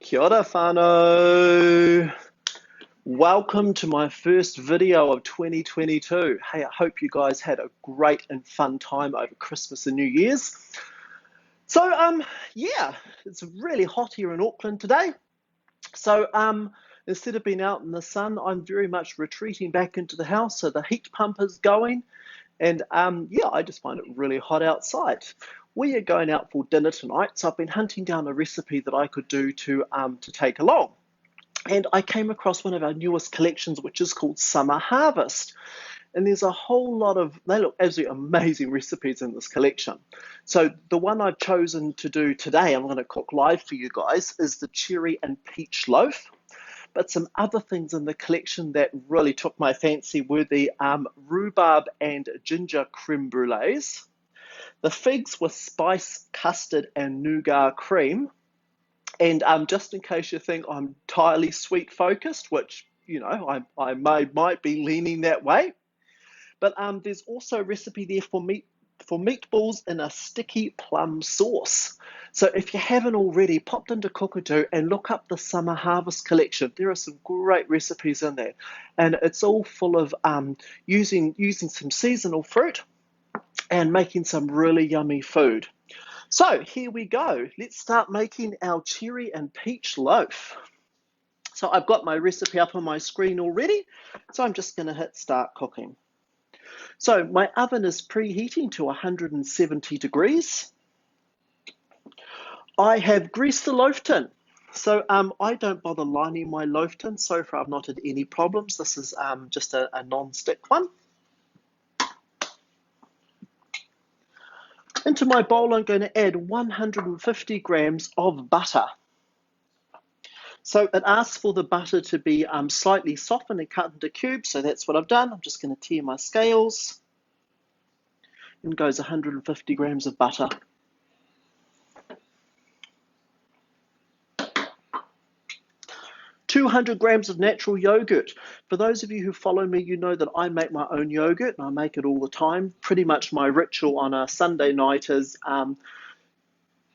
Kia ora whānau. Welcome to my first video of 2022. Hey, I hope you guys had a great and fun time over Christmas and New Year's. So, yeah, it's really hot here in Auckland today. So, instead of being out in the sun, I'm very much retreating back into the house. So the heat pump is going. And yeah, I just find it really hot outside. We are going out for dinner tonight, so I've been hunting down a recipe that I could do to take along. And I came across one of our newest collections, which is called Summer Harvest. And there's a whole lot of, they look absolutely amazing recipes in this collection. So the one I've chosen to do today, I'm going to cook live for you guys, is the cherry and peach loaf. But some other things in the collection that really took my fancy were the rhubarb and ginger creme brulees, the figs with spice, custard, and nougat cream. And just in case you think I'm entirely sweet focused, which, you know, I might be leaning that way. But there's also a recipe there for meatballs in a sticky plum sauce. So if you haven't already, popped into Cookadoo and look up the Summer Harvest collection. There are some great recipes in there. And it's all full of using some seasonal fruit and making some really yummy food. So here we go. Let's start making our cherry and peach loaf. So I've got my recipe up on my screen already. So I'm just going to hit start cooking. So my oven is preheating to 170 degrees. I have greased the loaf tin. So I don't bother lining my loaf tin. So far I've not had any problems. This is just a non-stick one. Into my bowl I'm going to add 150 grams of butter. So it asks for the butter to be slightly softened and cut into cubes. So that's what I've done. I'm just going to tear my scales. In goes 150 grams of butter. $200 grams of natural yogurt. For those of you who follow me, you know that I make my own yogurt and I make it all the time. Pretty much my ritual on a Sunday night is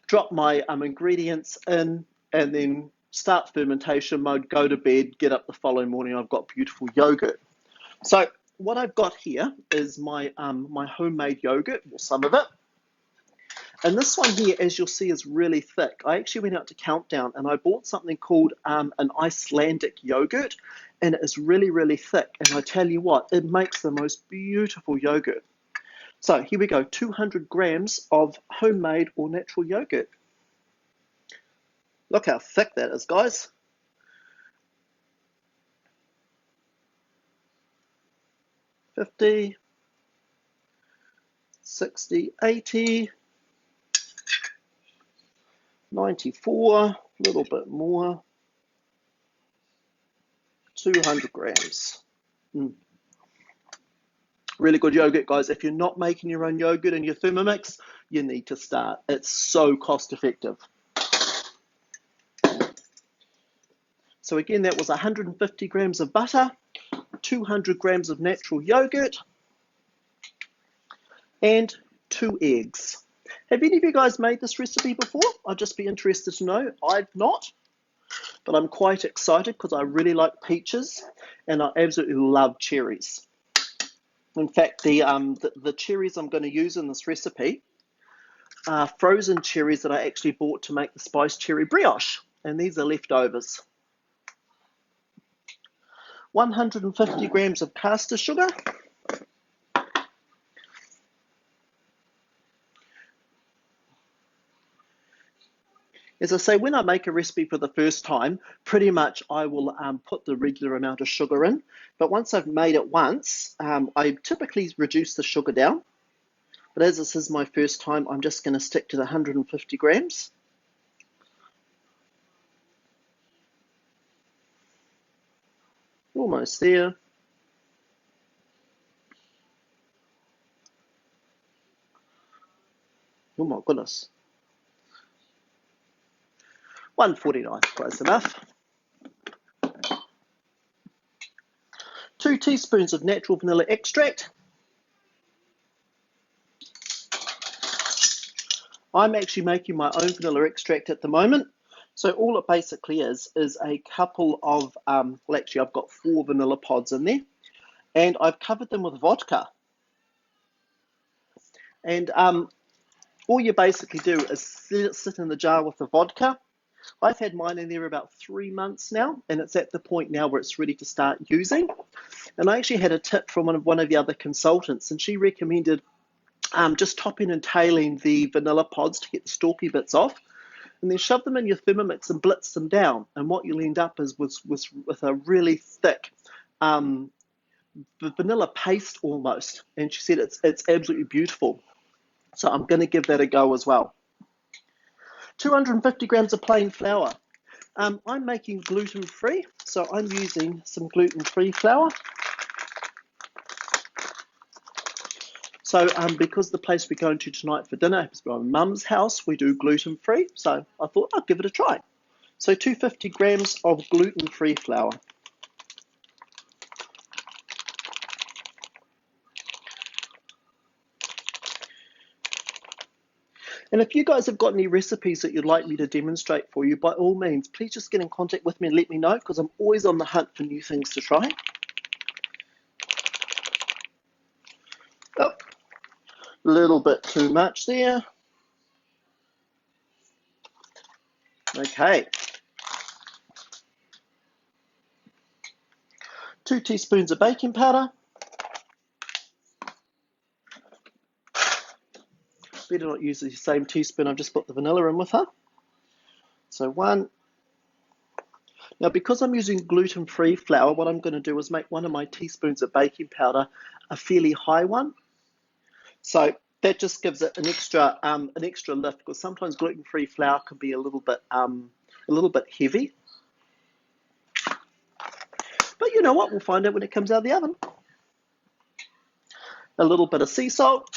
drop my ingredients in and then start fermentation mode, go to bed, get up the following morning, I've got beautiful yogurt. So what I've got here is my homemade yogurt, or some of it. And this one here, as you'll see, is really thick. I actually went out to Countdown and I bought something called an Icelandic yogurt, and it is really, really thick. And I tell you what, it makes the most beautiful yogurt. So here we go, 200 grams of homemade or natural yogurt. Look how thick that is, guys. $50, $60, $80, $94, a little bit more, 200 grams. Really good yogurt, guys. If you're not making your own yogurt in your Thermomix, you need to start. It's so cost effective. So again, that was 150 grams of butter, 200 grams of natural yogurt, and 2 eggs. Have any of you guys made this recipe before? I'd just be interested to know. I've not, but I'm quite excited because I really like peaches and I absolutely love cherries. In fact, the cherries I'm going to use in this recipe are frozen cherries that I actually bought to make the spiced cherry brioche, and these are leftovers. 150 grams of caster sugar. As I say, when I make a recipe for the first time, pretty much I will put the regular amount of sugar in. But once I've made it once, I typically reduce the sugar down. But as this is my first time, I'm just going to stick to the 150 grams. Almost there. Oh my goodness. 149, close enough. 2 teaspoons of natural vanilla extract. I'm actually making my own vanilla extract at the moment. So all it basically is a couple of, well actually I've got 4 vanilla pods in there, and I've covered them with vodka. And all you basically do is sit in the jar with the vodka. I've had mine in there about 3 months now, and it's at the point now where it's ready to start using. And I actually had a tip from one of the other consultants, and she recommended just topping and tailing the vanilla pods to get the stalky bits off, and then shove them in your Thermomix and blitz them down. And what you'll end up is with a really thick vanilla paste almost. And she said it's absolutely beautiful. So I'm going to give that a go as well. 250 grams of plain flour. I'm making gluten-free, so I'm using some gluten-free flour. So because the place we're going to tonight for dinner is my mum's house, we do gluten-free, so I thought I'd give it a try. So 250 grams of gluten-free flour. And if you guys have got any recipes that you'd like me to demonstrate for you, by all means, please just get in contact with me and let me know, because I'm always on the hunt for new things to try. Oh, a little bit too much there. Okay. 2 teaspoons of baking powder. Better not use the same teaspoon I've just put the vanilla in with her. So 1. Now, because I'm using gluten-free flour, what I'm going to do is make one of my teaspoons of baking powder a fairly high one. So that just gives it an extra lift, because sometimes gluten-free flour can be a little bit heavy. But you know what? We'll find out when it comes out of the oven. A little bit of sea salt.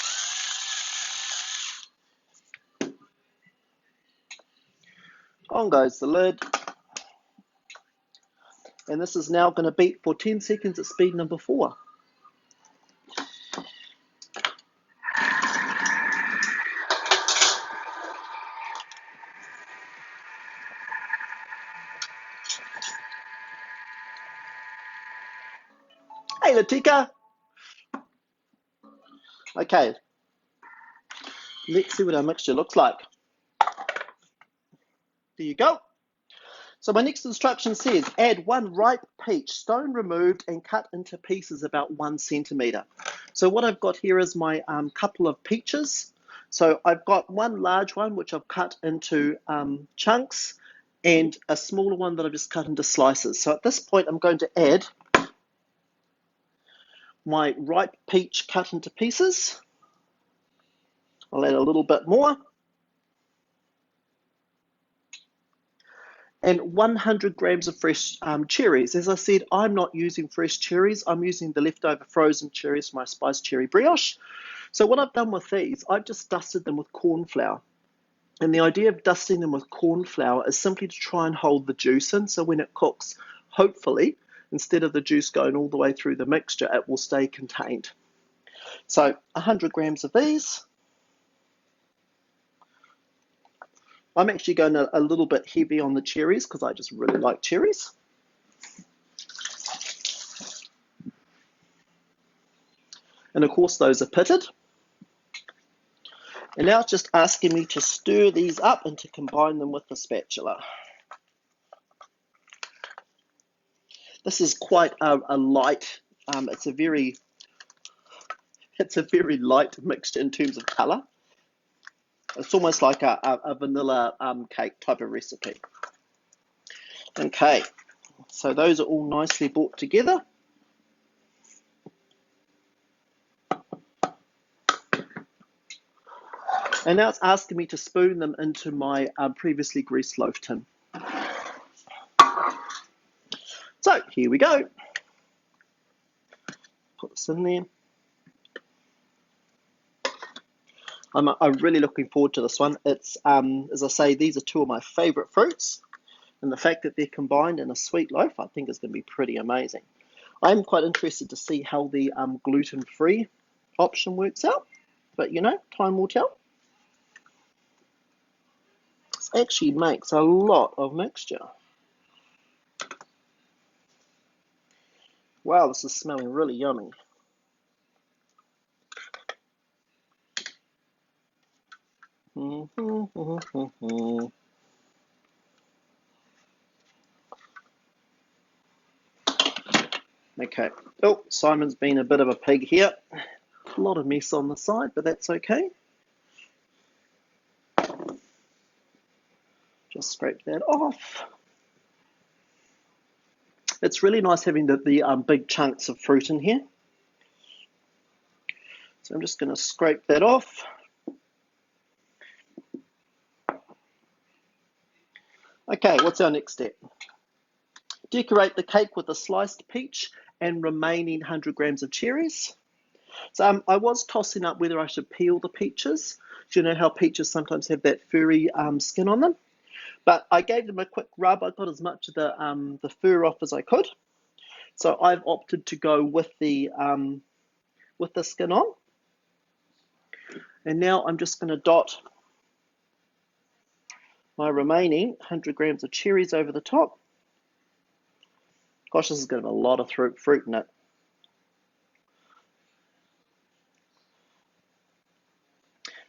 On goes the lid. And this is now going to beat for 10 seconds at speed number 4. Hey, Latika. Okay. Let's see what our mixture looks like. There you go. So my next instruction says, add 1 ripe peach, stone removed and cut into pieces about 1 centimetre. So what I've got here is my couple of peaches. So I've got 1 large one, which I've cut into chunks, and a smaller one that I've just cut into slices. So at this point, I'm going to add my ripe peach cut into pieces. I'll add a little bit more. And 100 grams of fresh cherries. As I said, I'm not using fresh cherries. I'm using the leftover frozen cherries for my spiced cherry brioche. So what I've done with these, I've just dusted them with corn flour. And the idea of dusting them with corn flour is simply to try and hold the juice in. So when it cooks, hopefully, instead of the juice going all the way through the mixture, it will stay contained. So 100 grams of these. I'm actually going a little bit heavy on the cherries because I just really like cherries. And of course, those are pitted. And now it's just asking me to stir these up and to combine them with the spatula. This is quite a light, it's a very light mixture in terms of colour. It's almost like a vanilla cake type of recipe. Okay, so those are all nicely brought together. And now it's asking me to spoon them into my previously greased loaf tin. So here we go. Put this in there. I'm really looking forward to this one. It's, as I say, these are 2 of my favourite fruits. And the fact that they're combined in a sweet loaf, I think is going to be pretty amazing. I'm quite interested to see how the gluten-free option works out. But, you know, time will tell. This actually makes a lot of mixture. Wow, this is smelling really yummy. Okay. Oh, Simon's been a bit of a pig here. A lot of mess on the side, but that's okay. Just scrape that off. It's really nice having the big chunks of fruit in here. So I'm just going to scrape that off. Okay, what's our next step? Decorate the cake with a sliced peach and remaining 100 grams of cherries. So I was tossing up whether I should peel the peaches. Do you know how peaches sometimes have that furry skin on them? But I gave them a quick rub. I got as much of the fur off as I could. So I've opted to go with the skin on. And now I'm just going to dot my remaining 100 grams of cherries over the top. Gosh, this is going to have a lot of fruit in it.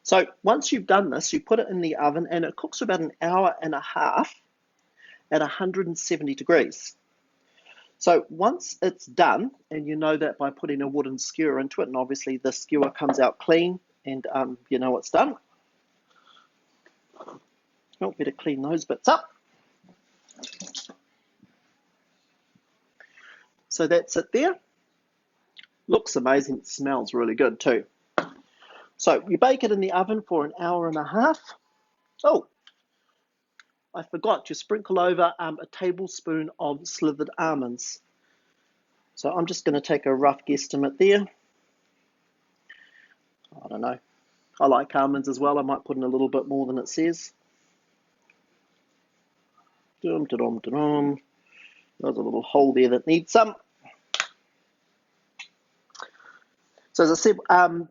So once you've done this, you put it in the oven and it cooks for about an hour and a half at 170 degrees. So once it's done, and you know that by putting a wooden skewer into it, and obviously the skewer comes out clean and you know it's done. Oh, better clean those bits up. So that's it there. Looks amazing, it smells really good too. So you bake it in the oven for an hour and a half. Oh, I forgot to sprinkle over a tablespoon of slivered almonds. So I'm just going to take a rough guesstimate there. I don't know. I like almonds as well. I might put in a little bit more than it says. There's a little hole there that needs some. So as I said,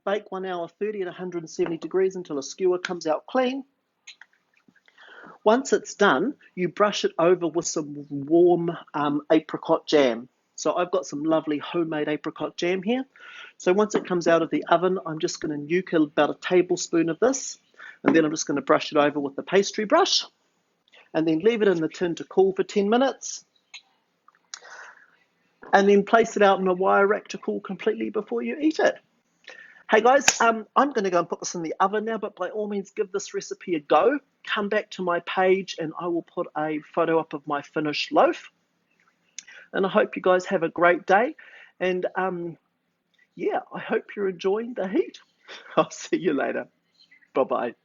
bake 1 hour 30 at 170 degrees until a skewer comes out clean. Once it's done, you brush it over with some warm apricot jam. So I've got some lovely homemade apricot jam here. So once it comes out of the oven, I'm just going to nuke about a tablespoon of this, and then I'm just going to brush it over with the pastry brush, and then leave it in the tin to cool for 10 minutes, and then place it out in a wire rack to cool completely before you eat it. Hey guys, I'm going to go and put this in the oven now, but by all means give this recipe a go. Come back to my page and I will put a photo up of my finished loaf. And I hope you guys have a great day. And yeah, I hope you're enjoying the heat. I'll see you later. Bye-bye.